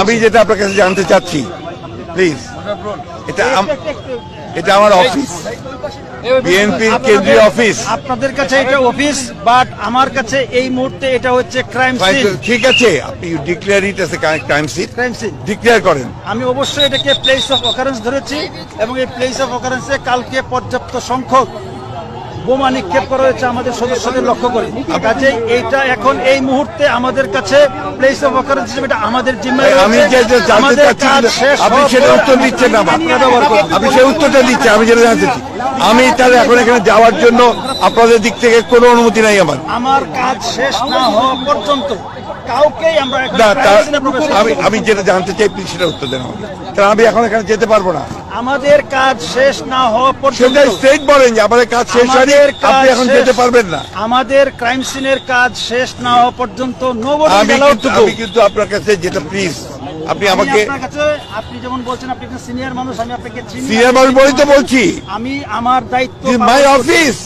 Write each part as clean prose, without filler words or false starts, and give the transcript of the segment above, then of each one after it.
আমি যেটা আপনার কাছে জানতে চাচ্ছি প্লিজ, এটা আমার অফিস, বিএনপির কেন্দ্রীয় অফিস। আপনাদের কাছে এটা অফিস, বাট আমার কাছে এই মুহূর্তে এটা হচ্ছে ক্রাইম সিন। ঠিক আছে, আপনি declare it as a crime scene, declare করেন। আমি অবশ্যই এটাকে প্লেস অফ অকারেন্স ধরেছি এবং এই প্লেস অফ অকারেন্সে কালকে পর্যাপ্ত সংখ্যক বোমা নিক্ষেপ করা হয়েছে আমাদের সদস্যদের লক্ষ্য করে। কাজে এইটা এখন এই মুহূর্তে আমাদের কাছে প্লেস অফ অকারেন্স হিসেবে এটা আমাদের জিম্মায়। আমি জানতে চাচ্ছি, আপনি সেটা উত্তর দিচ্ছেন না, আপনি সেই উত্তরটা দিচ্ছেন। আমি যেটা জানতে চাচ্ছি, আমি তাহলে এখন এখানে যাওয়ার জন্য আপনাদের দিক থেকে কোনো অনুমতি নাই আমার কাজ শেষ না হওয়া পর্যন্ত কাউকেই আমরা আমি যেটা জানতে চাই প্লিজ সেটা উত্তর দেন আমাকে, কারণ আমি এখন এখানে যেতে পারবো না। আমাদের কাজ শেষ না হওয়া পর্যন্ত স্ট্রেট বলেন যে আমাদের কাজ শেষ হয়নি, আপনি এখন যেতে পারবেন না। আমাদের ক্রাইম সিনের কাজ শেষ না হওয়া পর্যন্ত আমি কিন্তু আপনার কাছে যেটা প্লিজ আপনি আমাকে, আপনি যেমন বলছেন আপনি একজন সিনিয়র মানুষ, আমি আপনাকে সিনিয়র মানুষ বলেই তো বলছি। আমি আমার দায়িত্ব, মাই অফিস।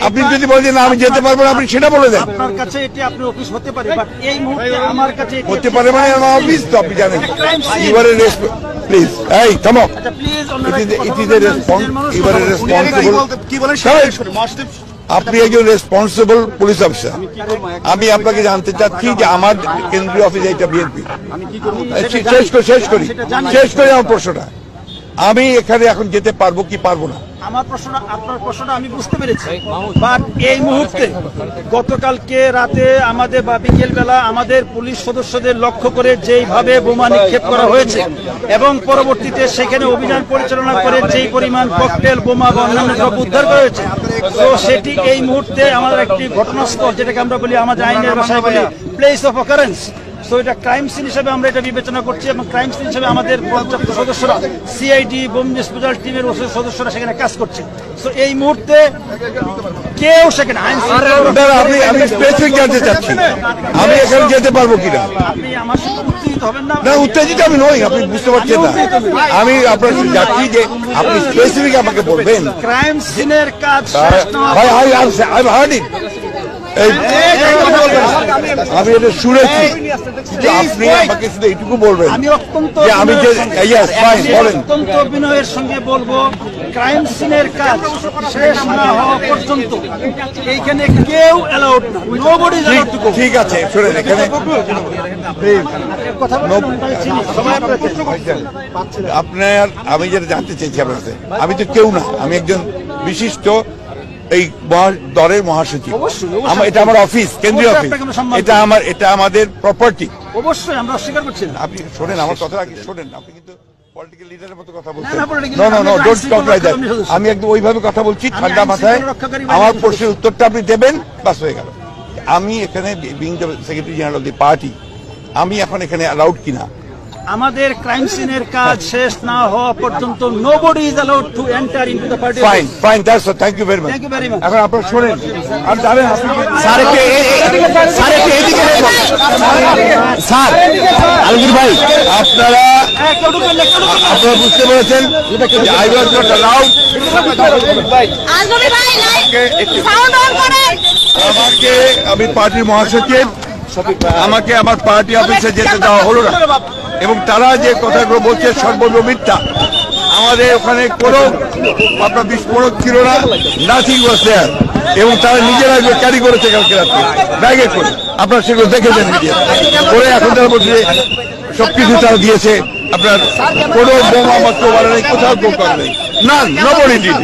আপনি যদি বলেন না আমি যেতে পারবো না, আপনি সেটা বলে দেন। আপনার কাছে এটি আপনার অফিস হতে পারে, বাট এই মুহূর্তে আমার কাছে হতে পারে মানে আমার অফিস তো, আপনি জানেন। এবারে প্লিজ, এই থামো, ইট ইজ এ রেসপন্স, এবারে রেসপন্সিবল কি বলেন, আপনি একজন রেসপন্সিবল পুলিশ অফিসার। আমি আপনাকে জানতে চাচ্ছি যে আমার কেন্দ্রীয় অফিস এইটা বিএনপি। শেষ করি আমার প্রশ্নটা। আমি এখানে এখন যেতে পারবো কি পারবো না? আপনার প্রশ্নটা আমি বুঝতে পেরেছি, বাট এই মুহূর্তে গতকালকে রাতে আমাদের বা বিকেল বেলা আমাদের পুলিশ সদস্যদের লক্ষ্য করে যেইভাবে বোমা নিক্ষেপ করা হয়েছে এবং পরবর্তীতে সেখানে অভিযান পরিচালনা করে যেই পরিমাণ ককটেল বোমা বা অন্যান্য দ্রব্য উদ্ধার করা হয়েছে, তো সেটি এই মুহূর্তে আমাদের একটি ঘটনাস্থল, যেটাকে আমরা বলি আমাদের আইনের ভাষায় বলি প্লেস অফ অকারেন্স। তো এটা ক্রাইম সিন হিসেবে আমরা এটা বিবেচনা করছি এবং ক্রাইম সিন হিসেবে আমাদের পর্যাপ্ত সদস্যরা, সিআইডি বোম ডিসপোজাল টিমের সদস্যরা সেখানে কাজ করছে। তো এই মুহূর্তে কেউ সেখানে আমি স্পেসিফিক জানতে চাচ্ছি আমি এখানে যেতে পারবো কিনা। আপনি আমার সাথে উত্তেজিত হবেন না। না, উত্তেজিত আমি নই, আপনি বুঝতে পারছেন না। আমি আপনার যাচ্ছি যে আপনি স্পেসিফিক আমাকে বলবেন ক্রাইম সিনের কাজ আমি এটা শুনেছি, কিন্তু আপনি আমাকে শুধু এইটুকু বলবেন। আমি অত্যন্ত বিনয়ের সঙ্গে বলবো, ক্রাইম সিনের কাজ শেষ না হওয়া পর্যন্ত এইখানে কেউ অ্যালাউড না, nobody is allowed to go. ঠিক আছে, শুনেন, এখানে আপনার আমি যেটা জানতে চাইছি আপনার কাছে, আমি তো কেউ না, আমি একজন বিশিষ্ট এই দলের মহাসচিব। এটা আমার অফিস, কেন্দ্রীয় অফিস, এটা আমাদের প্রপার্টি। অবশ্যই আমরা অস্বীকার করছি না। আপনি শোনেন আমার কথা, আগে শোনেন। আপনি কিন্তু পলিটিক্যাল লিডারের মতো কথা বলছেন। আমি একদম ওইভাবে কথা বলছি ঠান্ডা মাথায়। আমার প্রশ্নের উত্তরটা আপনি দেবেন, বাস হয়ে গেল। আমি এখানে being the secretary general of the party, আমি এখন এখানে অ্যালাউড কিনা? আমাদের ক্রাইম সিনের কাজ শেষ না হওয়া পর্যন্ত nobody is allowed to enter into the party. Fine, that's all, thank you very much. এখন আপনারা শুনেন, আর জানেন স্যার স্যার আলমগীর ভাই, আপনারা বুঝতে পেরেছেন আই ওয়াজ নট অ্যালাউড। আমাকে, আমি পার্টির মহাসচিব, আমাকে আমার পার্টি অফিসে যেতে দেওয়া হলো না এবং তারা যে কথাগুলো বলছে সর্বত্র মিথ্যা। আমাদের ওখানে কোনো আপনার বিস্ফোরক ছিল না, নাথিং ওয়াজ দেয়ার, এবং তারা নিজেরা ক্যারি করেছে কালকে রাত্রে ব্যাগে করে। আপনারা সেগুলো দেখেছেন মিডিয়া করে। এখন তারা বলছে সবকিছু তারা দিয়েছে, আপনার কোনো বোমা মাত্র বলা নেই, কোথাও কেউ করে নেই, না, নবডি ডিড।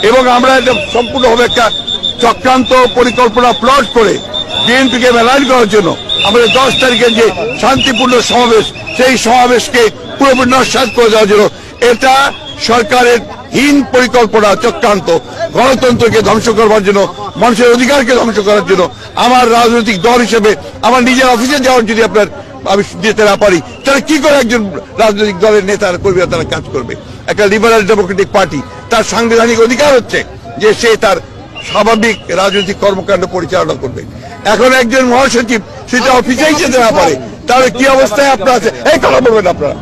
এবং আমরা এটা সম্পূর্ণভাবে একটা চক্রান্ত পরিকল্পনা প্লট করে বিএনপিকে মেলাইন করার জন্য আমাদের 10 তারিখের যে শান্তিপূর্ণ সমাবেশ, সেই সমাবেশকে পুরোপুরি নস্যাৎ করে দেওয়ার জন্য এটা সরকারের হীন পরিকল্পনা, চক্রান্ত, গণতন্ত্রকে ধ্বংস করবার জন্য, মানুষের অধিকারকে ধ্বংস করার জন্য। আমার রাজনৈতিক দল হিসেবে আমার নিজের অফিসে যাওয়ার যদি আমি যেতে না পারি, তাহলে কি করে একজন রাজনৈতিক দলের নেতার কর্মীরা তারা কাজ করবে? একটা লিবারাল ডেমোক্রেটিক পার্টি, তার সাংবিধানিক অধিকার হচ্ছে যে সে তার স্বাভাবিক রাজনৈতিক কর্মকাণ্ড পরিচালনা করবে। এখন একজন মহাসচিব সেটা অফিসেই যেতে না পারে, তাহলে কি অবস্থায় আপনারা আছে? এই কথা বলবেন আপনারা,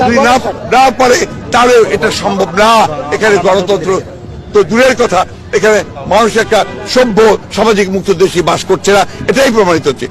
যদি না পারে তাহলে এটা সম্ভব না। এখানে গণতন্ত্র তো দূরের কথা, এখানে মানুষ একটা সভ্য সামাজিক মুক্ত দেশে বাস করছে না, এটাই প্রমাণিত হচ্ছে।